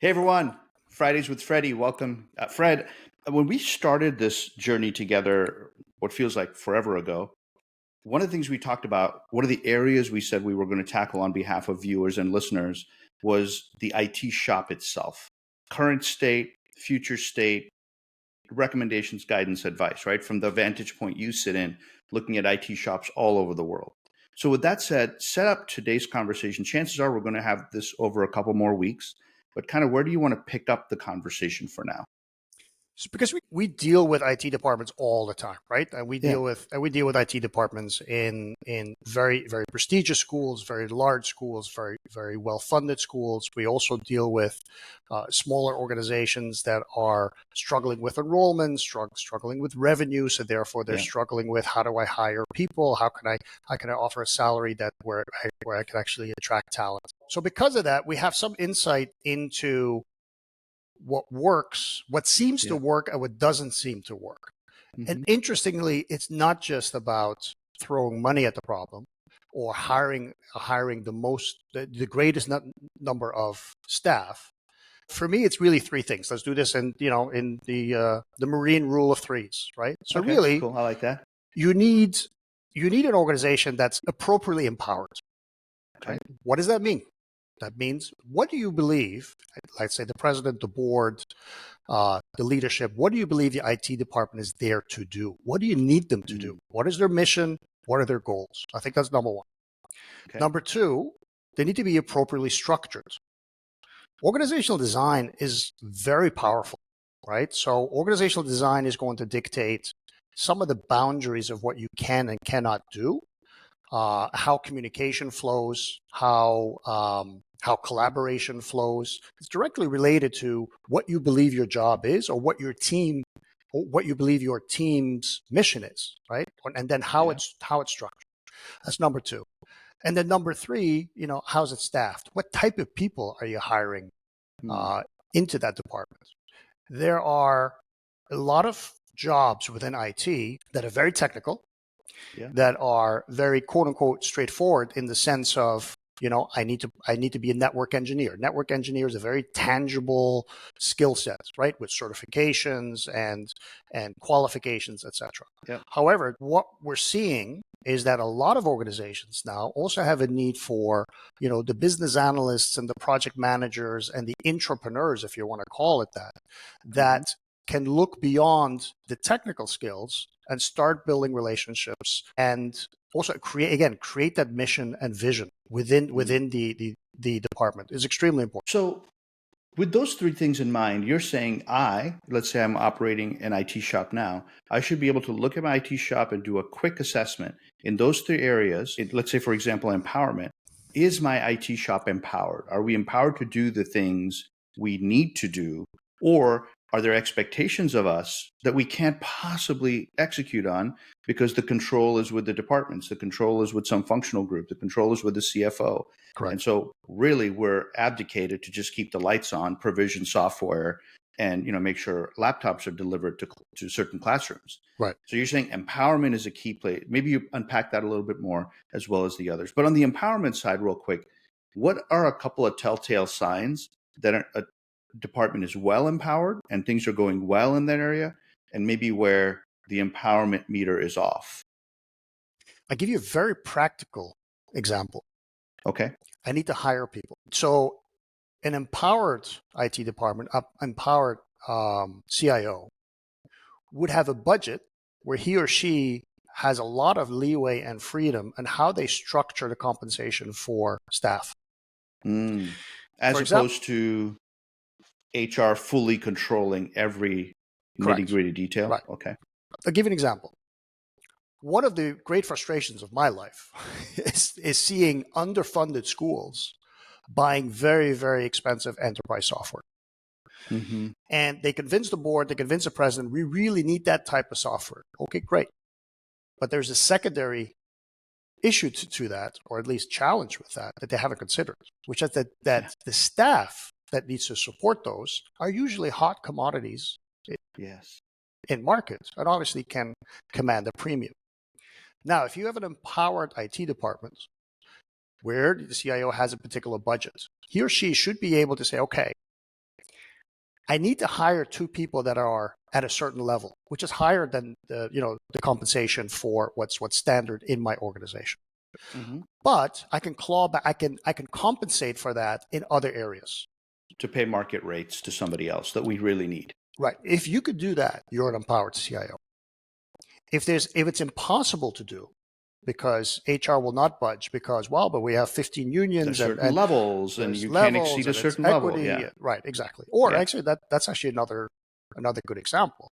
Hey everyone, Fridays with Freddie. Welcome. Fred, when we started this journey together, what feels like forever ago, one of the things we talked about, one of the areas we said we were going to tackle on behalf of viewers and listeners was the IT shop itself. Current state, future state, recommendations, guidance, advice, right? From the vantage point you sit in, looking at IT shops all over the world. So, with that said, set up today's conversation. Chances are we're going to have this over a couple more weeks, but kind of where do you want to pick up the conversation for now? Because we deal with IT departments all the time, right? And Yeah. we deal with IT departments in very very prestigious schools, very large schools, very well funded schools. We also deal with smaller organizations that are struggling with enrollment, struggling with revenue, so therefore they're Yeah. struggling with how do I hire people? How can I offer a salary that where I can actually attract talent? So because of that, we have some insight into what works, what seems to Yeah. work, and what doesn't seem to work. And Hmm. interestingly, it's not just about throwing money at the problem or hiring the greatest number of staff. For me, it's really three things. Let's do this in the Marine rule of threes, right? So Okay. really, Cool. I like that. you need you need an organization that's appropriately empowered, Okay. right? What does that mean? That means, what do you believe? Let's say the president, the board, the leadership. What do you believe the IT department is there to do? What do you need them to do? Mm. What is their mission? What are their goals? I think that's number one. Okay. Number two, they need to be appropriately structured. Organizational design is very powerful, right? So organizational design is going to dictate some of the boundaries of what you can and cannot do, how communication flows, how collaboration flows. It's directly related to what you believe your job is, or what you believe your team's mission is, right? And then Yeah. how it's structured. That's number two. And then number three, how's it staffed? What type of people are you hiring Mm. uh, into that department? There are a lot of jobs within IT that are very technical, Yeah. that are very quote unquote straightforward in the sense of, I need to be a network engineer. Network engineer is a very tangible skill set, right? With certifications and qualifications, etc. Yeah. However, what we're seeing is that a lot of organizations now also have a need for, the business analysts and the project managers and the entrepreneurs, if you want to call it that, Hmm. that can look beyond the technical skills and start building relationships, and also create that mission and vision within Mm. the department is extremely important. So, with those three things in mind, you're saying let's say I'm operating an IT shop now, I should be able to look at my IT shop and do a quick assessment in those three areas. Let's say, for example, empowerment. Is my IT shop empowered? Are we empowered to do the things we need to do? Or are there expectations of us that we can't possibly execute on because the control is with the departments, the control is with some functional group, the control is with the CFO? And Correct. so really we're abdicated to just keep the lights on, provision software, and make sure laptops are delivered to certain classrooms. Right. So you're saying empowerment is a key play. Maybe you unpack that a little bit more as well as the others. But on the empowerment side, real quick, what are a couple of telltale signs that a department is well empowered and things are going well in that area, and maybe where the empowerment meter is off? I give you a very practical example. Okay. I need to hire people. So an empowered IT department, empowered CIO would have a budget where he or she has a lot of leeway and freedom in how they structure the compensation for staff. Mm. For As example, opposed to HR fully controlling every nitty correct. gritty detail. Right. Okay. I'll give you an example. One of the great frustrations of my life is seeing underfunded schools buying very, very expensive enterprise software. Hmm. And they convince the board, they convince the president, we really need that type of software. Okay, great. But there's a secondary issue to that, or at least challenge with that they haven't considered, which is that, Yeah. that the staff that needs to support those are usually hot commodities Yes. in markets and obviously can command a premium. Now, if you have an empowered IT department where the CIO has a particular budget, he or she should be able to say, okay, I need to hire two people that are at a certain level, which is higher than the compensation for what's standard in my organization. Mm-hmm. But I can claw back. I can compensate for that in other areas. To pay market rates to somebody else that we really need. Right. If you could do that, you're an empowered CIO. If it's impossible to do, because HR will not budge because, but we have 15 unions There's certain levels and you can't exceed a certain level. Yeah. Right, exactly. Or actually that's actually another good example,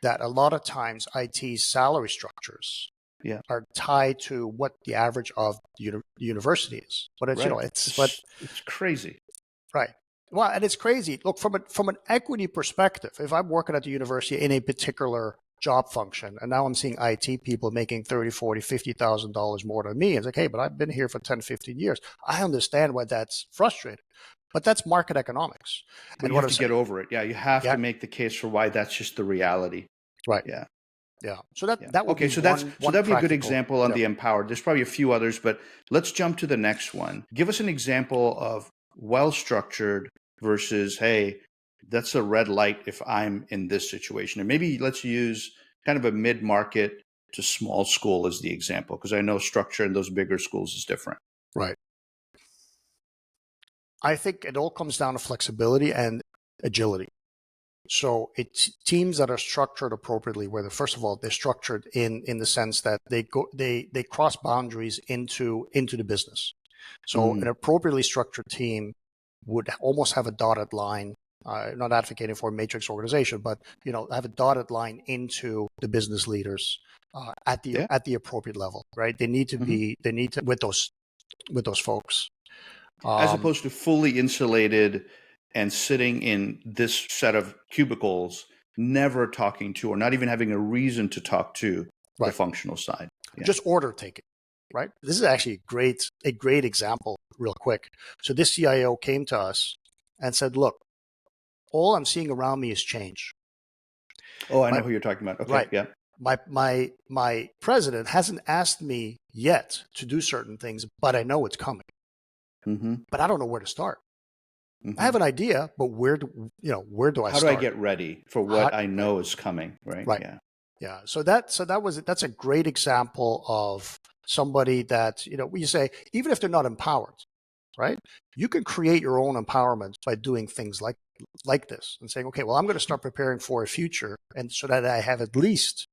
that a lot of times IT salary structures are tied to what the average of the university is. But it's it's crazy. Right. Well, and it's crazy. Look, from an equity perspective, if I'm working at the university in a particular job function, and now I'm seeing IT people making $30,000, $40,000, $50,000 more than me. It's like, hey, but I've been here for 10, 15 years. I understand why that's frustrating, but that's market economics. And you have to get over it. Yeah, you have to make the case for why that's just the reality. Right. Yeah. Yeah. So that would be that'd be a good example on the empowered. There's probably a few others, but let's jump to the next one. Give us an example of well-structured versus, hey, that's a red light if I'm in this situation. And maybe let's use kind of a mid-market to small school as the example, because I know structure in those bigger schools is different. Right. I think it all comes down to flexibility and agility. So it's teams that are structured appropriately, where first of all, they're structured in the sense that they cross boundaries into the business. So an appropriately structured team would almost have a dotted line. Not advocating for a matrix organization, but have a dotted line into the business leaders at the appropriate level, right? They need to be with those folks, as opposed to fully insulated and sitting in this set of cubicles, never talking to or not even having a reason to talk to the functional side. Yeah. Just order taking, right? This is actually a great example, real quick. So this CIO came to us and said, "Look, all I'm seeing around me is change." Oh, I know who you're talking about. Okay, right. Yeah. My president hasn't asked me yet to do certain things, but I know it's coming. But I don't know where to start. I have an idea, but where do I start? How do I get ready for what I know is coming? Right. Right. Yeah. So that's a great example of somebody that, you say, even if they're not empowered, right? You can create your own empowerment by doing things like this and saying, okay, well, I'm going to start preparing for a future, and so that I have at least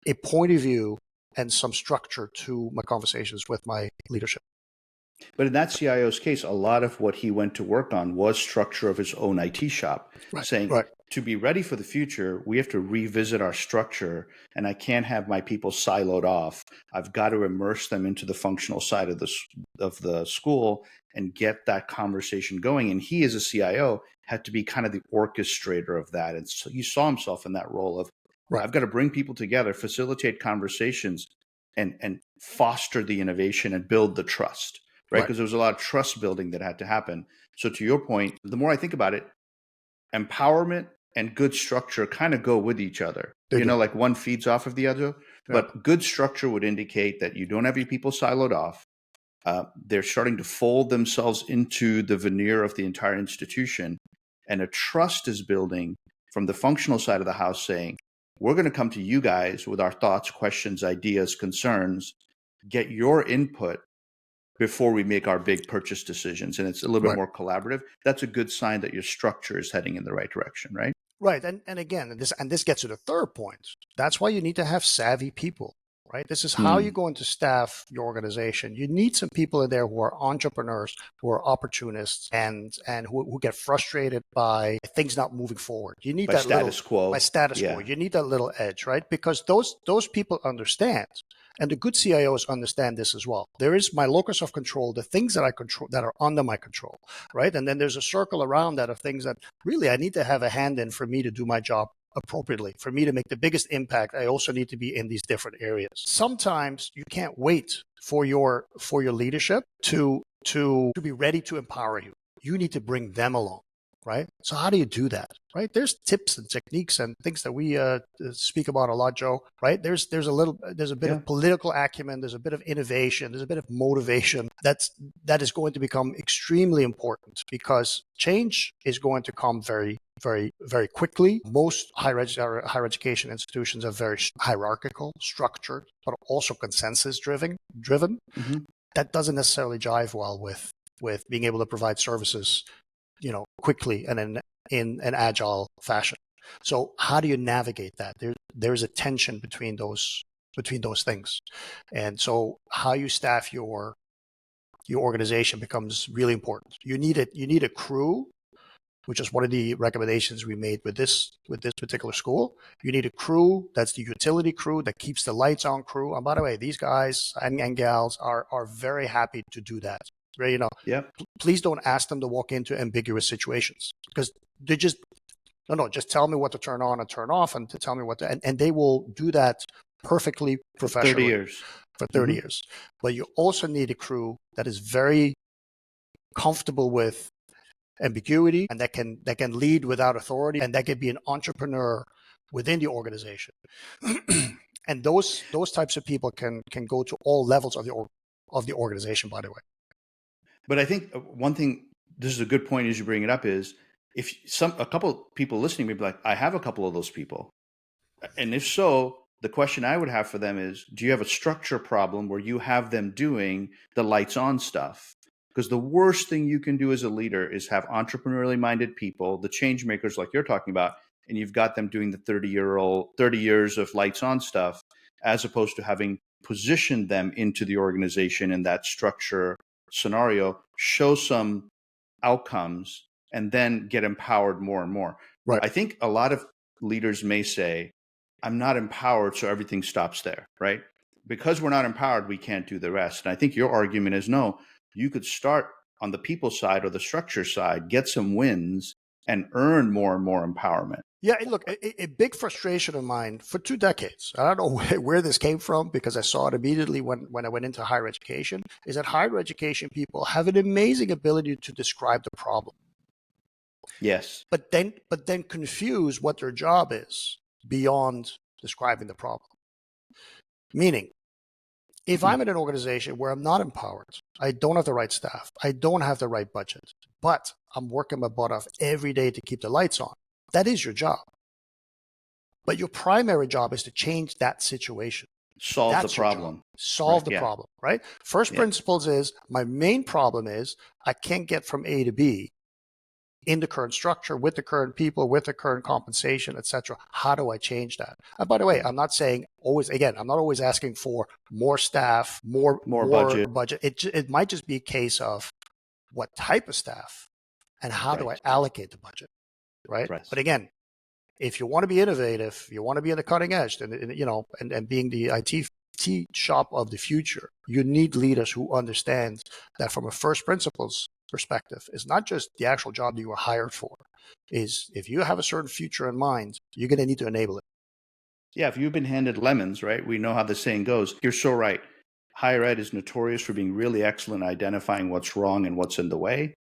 a point of view and some structure to my conversations with my leadership. But in that CIO's case, a lot of what he went to work on was structure of his own IT shop, saying, to be ready for the future, we have to revisit our structure, and I can't have my people siloed off. I've got to immerse them into the functional side of the school and get that conversation going. And he, as a CIO, had to be kind of the orchestrator of that. And so he saw himself in that role of, I've got to bring people together, facilitate conversations, and foster the innovation and build the trust. Right? Because there was a lot of trust building that had to happen. So to your point, the more I think about it, empowerment and good structure kind of go with each other. Like one feeds off of the other. Yeah. But good structure would indicate that you don't have your people siloed off. They're starting to fold themselves into the veneer of the entire institution. And a trust is building from the functional side of the house saying, we're going to come to you guys with our thoughts, questions, ideas, concerns, get your input before we make our big purchase decisions. And it's a little bit more collaborative. That's a good sign that your structure is heading in the right direction, right? Right. And again, this gets to the third point. That's why you need to have savvy people, right? This is how you're going to staff your organization. You need some people in there who are entrepreneurs, who are opportunists, and who get frustrated by things not moving forward. You need that status quo. By status quo. You need that little edge, right? Because those people understand. And the good CIOs understand this as well. There is my locus of control, the things that I control that are under my control, right? And then there's a circle around that of things that really I need to have a hand in for me to do my job appropriately. For me to make the biggest impact, I also need to be in these different areas. Sometimes you can't wait for your leadership to be ready to empower you. You need to bring them along, right? So how do you do that, right? There's tips and techniques and things that we speak about a lot, Joe, right? There's a bit Yeah. of political acumen, there's a bit of innovation, there's a bit of motivation that is going to become extremely important because change is going to come very, very, very quickly. Most higher education institutions are very hierarchical, structured, but also consensus driven. Hmm. That doesn't necessarily jive well with being able to provide services, quickly and in an agile fashion. So how do you navigate that? There's a tension between those things, and so how you staff your organization becomes really important. You need a crew, which is one of the recommendations we made with this particular school. You need a crew that's the utility crew that keeps the lights on crew. And by the way, these guys and gals are very happy to do that. Right? Yep. Please don't ask them to walk into ambiguous situations because they just just tell me what to turn on and turn off and to tell me what to, and they will do that perfectly For 30 professionally years. for 30 Hmm. years. But you also need a crew that is very comfortable with ambiguity and that can lead without authority and that can be an entrepreneur within the organization. And those types of people can go to all levels of the organization, by the way. But I think one thing, this is a good point as you bring it up, is if a couple people listening may be like, I have a couple of those people. And if so, the question I would have for them is, do you have a structure problem where you have them doing the lights on stuff? Because the worst thing you can do as a leader is have entrepreneurially minded people, the change makers like you're talking about, and you've got them doing the 30 years of lights on stuff, as opposed to having positioned them into the organization in that structure scenario, show some outcomes, and then get empowered more and more. Right. I think a lot of leaders may say, I'm not empowered, so everything stops there, right? Because we're not empowered, we can't do the rest. And I think your argument is no, you could start on the people side or the structure side, get some wins, and earn more and more empowerment. Yeah, look, a big frustration of mine for 2 decades, I don't know where this came from because I saw it immediately when I went into higher education, is that higher education people have an amazing ability to describe the problem. Yes. But then confuse what their job is beyond describing the problem. Meaning, if I'm in an organization where I'm not empowered, I don't have the right staff, I don't have the right budget, but I'm working my butt off every day to keep the lights on, that is your job. But your primary job is to change that situation. Solve the problem. Solve the Yeah. problem, right? First principles is my main problem is I can't get from A to B in the current structure with the current people, with the current compensation, etc. How do I change that? And by the way, I'm not saying always, again, I'm not always asking for more staff, more budget. It might just be a case of what type of staff and how do I allocate the budget, right? But again, if you want to be innovative, you want to be in the cutting edge, and being the IT shop of the future, you need leaders who understand that from a first principles perspective, it's not just the actual job that you were hired for. Is if you have a certain future in mind, you're going to need to enable it. Yeah, if you've been handed lemons, right? We know how the saying goes. You're so right. Higher ed is notorious for being really excellent at identifying what's wrong and what's in the way,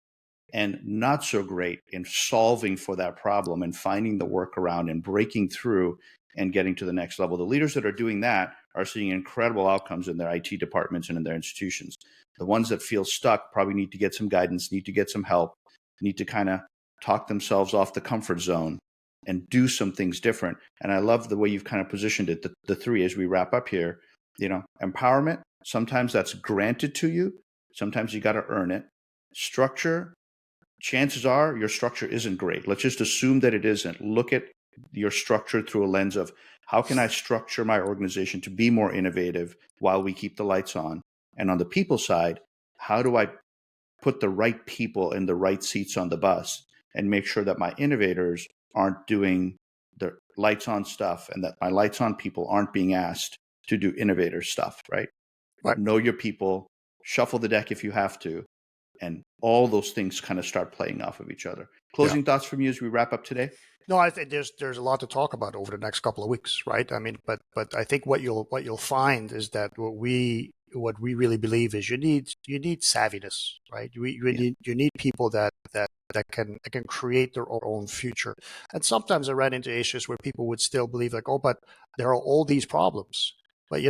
and not so great in solving for that problem and finding the workaround and breaking through and getting to the next level. The leaders that are doing that are seeing incredible outcomes in their IT departments and in their institutions. The ones that feel stuck probably need to get some guidance, need to get some help, need to kind of talk themselves off the comfort zone and do some things different. And I love the way you've kind of positioned it, the three, as we wrap up here. Empowerment, sometimes that's granted to you. Sometimes you got to earn it. Structure, chances are your structure isn't great. Let's just assume that it isn't. Look at your structure through a lens of how can I structure my organization to be more innovative while we keep the lights on? And on the people side, how do I put the right people in the right seats on the bus and make sure that my innovators aren't doing the lights on stuff and that my lights on people aren't being asked to do innovator stuff, right? Know your people, shuffle the deck if you have to, and all those things kind of start playing off of each other. Closing thoughts from you as we wrap up today? No, I think there's a lot to talk about over the next couple of weeks, right? I mean, but I think what you'll find is that what we really believe is you need savviness, right? You need people that that can create their own future. And sometimes I ran into issues where people would still believe like, oh, but there are all these problems. But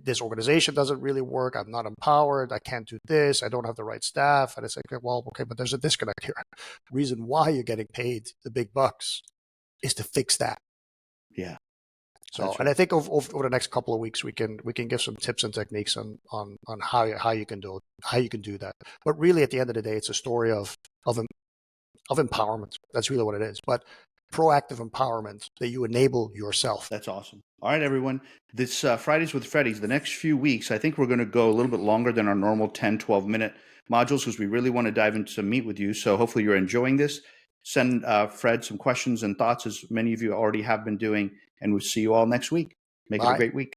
this organization doesn't really work. I'm not empowered. I can't do this. I don't have the right staff. And it's like, well, okay, but there's a disconnect here. Reason why you're getting paid the big bucks is to fix that. Yeah. So, That's and right. I think over the next couple of weeks, we can give some tips and techniques on how you can do that. But really, at the end of the day, it's a story of empowerment. That's really what it is. But proactive empowerment that you enable yourself. That's awesome. All right, everyone. This Fridays with Freddy's, the next few weeks, I think we're going to go a little bit longer than our normal 10, 12-minute modules because we really want to dive into some meat with you. So hopefully you're enjoying this. Send Fred some questions and thoughts, as many of you already have been doing, and we'll see you all next week. Make it a Bye. great week.